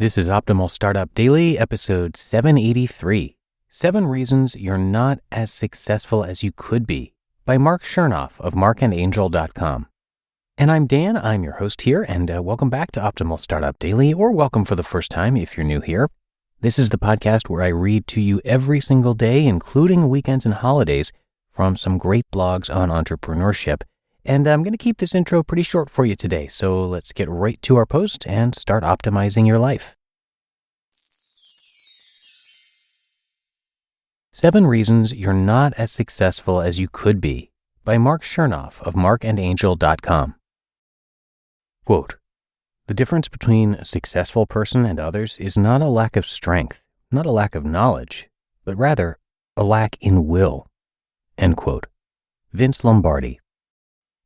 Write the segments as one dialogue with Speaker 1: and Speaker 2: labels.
Speaker 1: This is Optimal Startup Daily, episode 783. 7 Reasons You're Not as Successful as You Could Be, by Marc Chernoff of marcandangel.com. And I'm Dan, I'm your host here, and welcome back to Optimal Startup Daily, or welcome for the first time if you're new here. This is the podcast where I read to you every single day, including weekends and holidays, from some great blogs on entrepreneurship. And I'm going to keep this intro pretty short for you today, so let's get right to our post and start optimizing your life. 7 Reasons You're Not as Successful as You Could Be, by Marc Chernoff of marcandangel.com. Quote, "The difference between a successful person and others is not a lack of strength, not a lack of knowledge, but rather a lack in will." End quote. Vince Lombardi.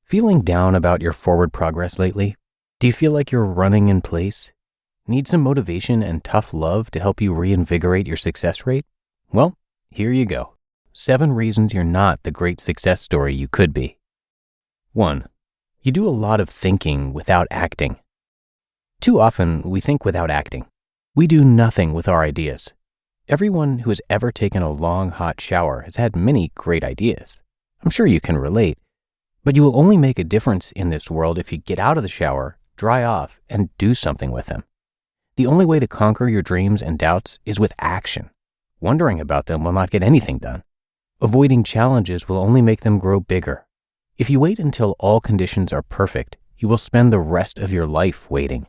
Speaker 1: Feeling down about your forward progress lately? Do you feel like you're running in place? Need some motivation and tough love to help you reinvigorate your success rate? Well, here you go. 7 reasons you're not the great success story you could be. 1. You do a lot of thinking without acting. Too often, we think without acting. We do nothing with our ideas. Everyone who has ever taken a long, hot shower has had many great ideas. I'm sure you can relate. But you will only make a difference in this world if you get out of the shower, dry off, and do something with them. The only way to conquer your dreams and doubts is with action. Wondering about them will not get anything done. Avoiding challenges will only make them grow bigger. If you wait until all conditions are perfect, you will spend the rest of your life waiting.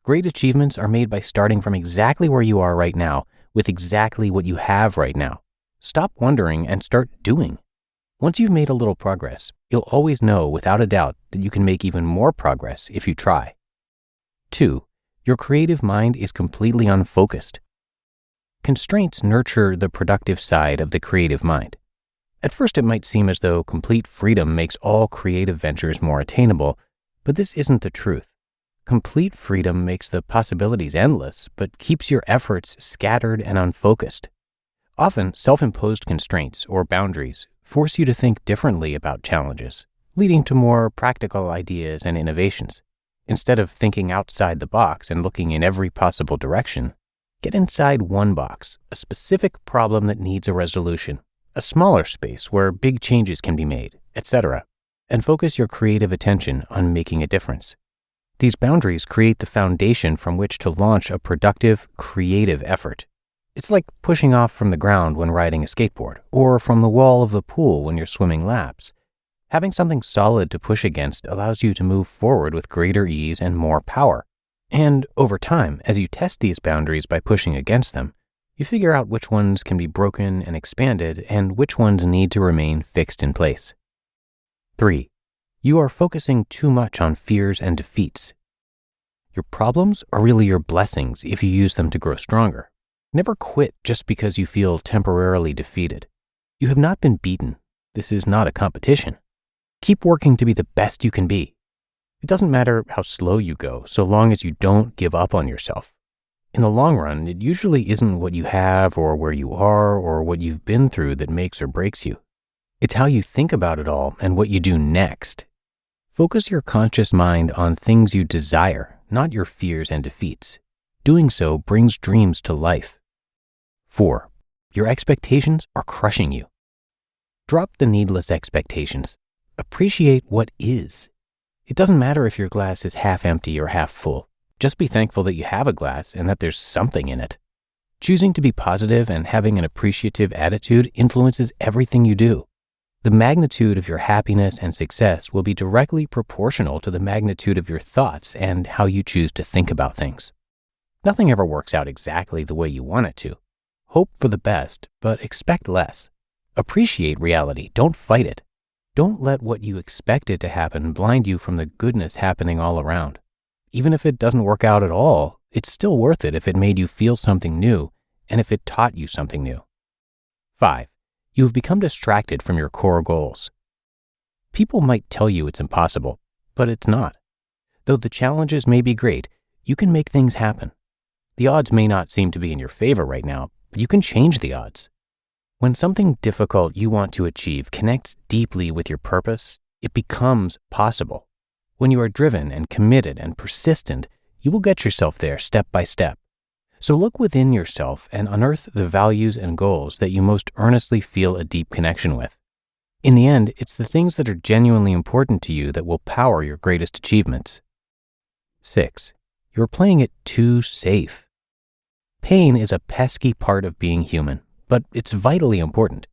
Speaker 1: Great achievements are made by starting from exactly where you are right now, with exactly what you have right now. Stop wondering and start doing. Once you've made a little progress, you'll always know without a doubt that you can make even more progress if you try. 2. Your creative mind is completely unfocused. Constraints nurture the productive side of the creative mind. At first, it might seem as though complete freedom makes all creative ventures more attainable, but this isn't the truth. Complete freedom makes the possibilities endless, but keeps your efforts scattered and unfocused. Often, self-imposed constraints or boundaries force you to think differently about challenges, leading to more practical ideas and innovations. Instead of thinking outside the box and looking in every possible direction, get inside one box, a specific problem that needs a resolution, a smaller space where big changes can be made, etc., and focus your creative attention on making a difference. These boundaries create the foundation from which to launch a productive, creative effort. It's like pushing off from the ground when riding a skateboard, or from the wall of the pool when you're swimming laps. Having something solid to push against allows you to move forward with greater ease and more power. And over time, as you test these boundaries by pushing against them, you figure out which ones can be broken and expanded and which ones need to remain fixed in place. 3. You are focusing too much on fears and defeats. Your problems are really your blessings if you use them to grow stronger. Never quit just because you feel temporarily defeated. You have not been beaten. This is not a competition. Keep working to be the best you can be. It doesn't matter how slow you go, so long as you don't give up on yourself. In the long run, it usually isn't what you have or where you are or what you've been through that makes or breaks you. It's how you think about it all and what you do next. Focus your conscious mind on things you desire, not your fears and defeats. Doing so brings dreams to life. 4. Your expectations are crushing you. Drop the needless expectations. Appreciate what is. It doesn't matter if your glass is half empty or half full. Just be thankful that you have a glass and that there's something in it. Choosing to be positive and having an appreciative attitude influences everything you do. The magnitude of your happiness and success will be directly proportional to the magnitude of your thoughts and how you choose to think about things. Nothing ever works out exactly the way you want it to. Hope for the best, but expect less. Appreciate reality, don't fight it. Don't let what you expected to happen blind you from the goodness happening all around. Even if it doesn't work out at all, it's still worth it if it made you feel something new and if it taught you something new. 5. You've become distracted from your core goals. People might tell you it's impossible, but it's not. Though the challenges may be great, you can make things happen. The odds may not seem to be in your favor right now, but you can change the odds. When something difficult you want to achieve connects deeply with your purpose, it becomes possible. When you are driven and committed and persistent, you will get yourself there step by step, So look within yourself and unearth the values and goals that you most earnestly feel a deep connection with. In the end, it's the things that are genuinely important to you that will power your greatest achievements. 6. You're playing it too safe. Pain is a pesky part of being human, but it's vitally important.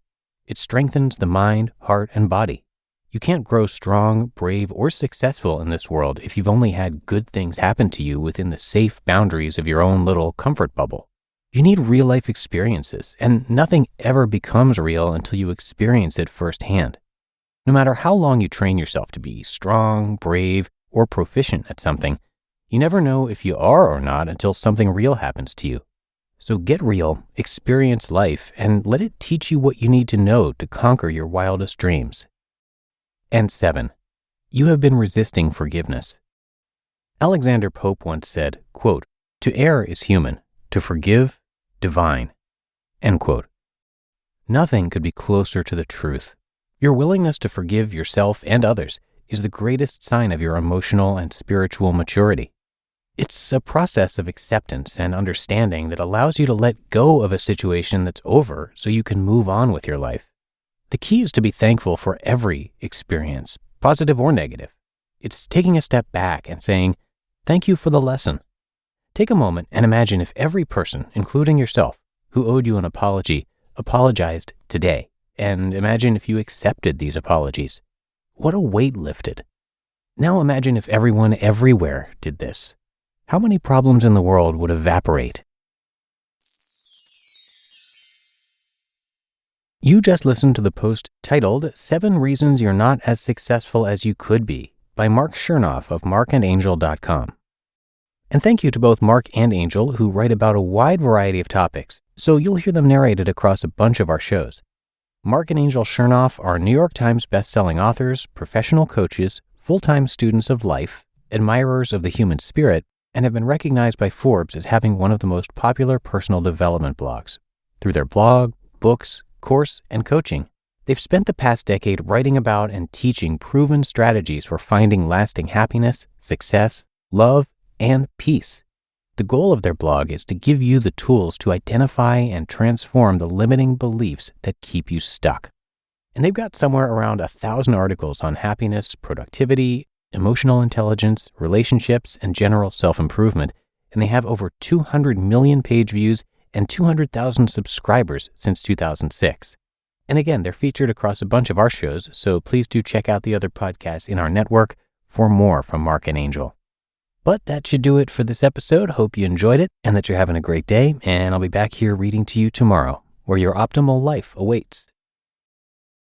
Speaker 1: It strengthens the mind, heart, and body. You can't grow strong, brave, or successful in this world if you've only had good things happen to you within the safe boundaries of your own little comfort bubble. You need real-life experiences, and nothing ever becomes real until you experience it firsthand. No matter how long you train yourself to be strong, brave, or proficient at something, you never know if you are or not until something real happens to you. So get real, experience life, and let it teach you what you need to know to conquer your wildest dreams. And 7. You have been resisting forgiveness. Alexander Pope once said, quote, "To err is human, to forgive, divine." End quote. Nothing could be closer to the truth. Your willingness to forgive yourself and others is the greatest sign of your emotional and spiritual maturity. It's a process of acceptance and understanding that allows you to let go of a situation that's over so you can move on with your life. The key is to be thankful for every experience, positive or negative. It's taking a step back and saying, "Thank you for the lesson." Take a moment and imagine if every person, including yourself, who owed you an apology, apologized today. And imagine if you accepted these apologies. What a weight lifted. Now imagine if everyone everywhere did this. How many problems in the world would evaporate? You just listened to the post titled 7 Reasons You're Not As Successful As You Could Be by Marc Chernoff of marcandangel.com. And thank you to both Marc and Angel, who write about a wide variety of topics, so you'll hear them narrated across a bunch of our shows. Marc and Angel Chernoff are New York Times bestselling authors, professional coaches, full-time students of life, admirers of the human spirit, and have been recognized by Forbes as having one of the most popular personal development blogs. Through their blog, books, course, and coaching, they've spent the past decade writing about and teaching proven strategies for finding lasting happiness, success, love, and peace. The goal of their blog is to give you the tools to identify and transform the limiting beliefs that keep you stuck. And they've got somewhere around 1,000 articles on happiness, productivity, emotional intelligence, relationships, and general self-improvement, and they have over 200 million page views and 200,000 subscribers since 2006. And again, they're featured across a bunch of our shows, so please do check out the other podcasts in our network for more from Marc and Angel. But that should do it for this episode. Hope you enjoyed it and that you're having a great day, and I'll be back here reading to you tomorrow, where your optimal life awaits.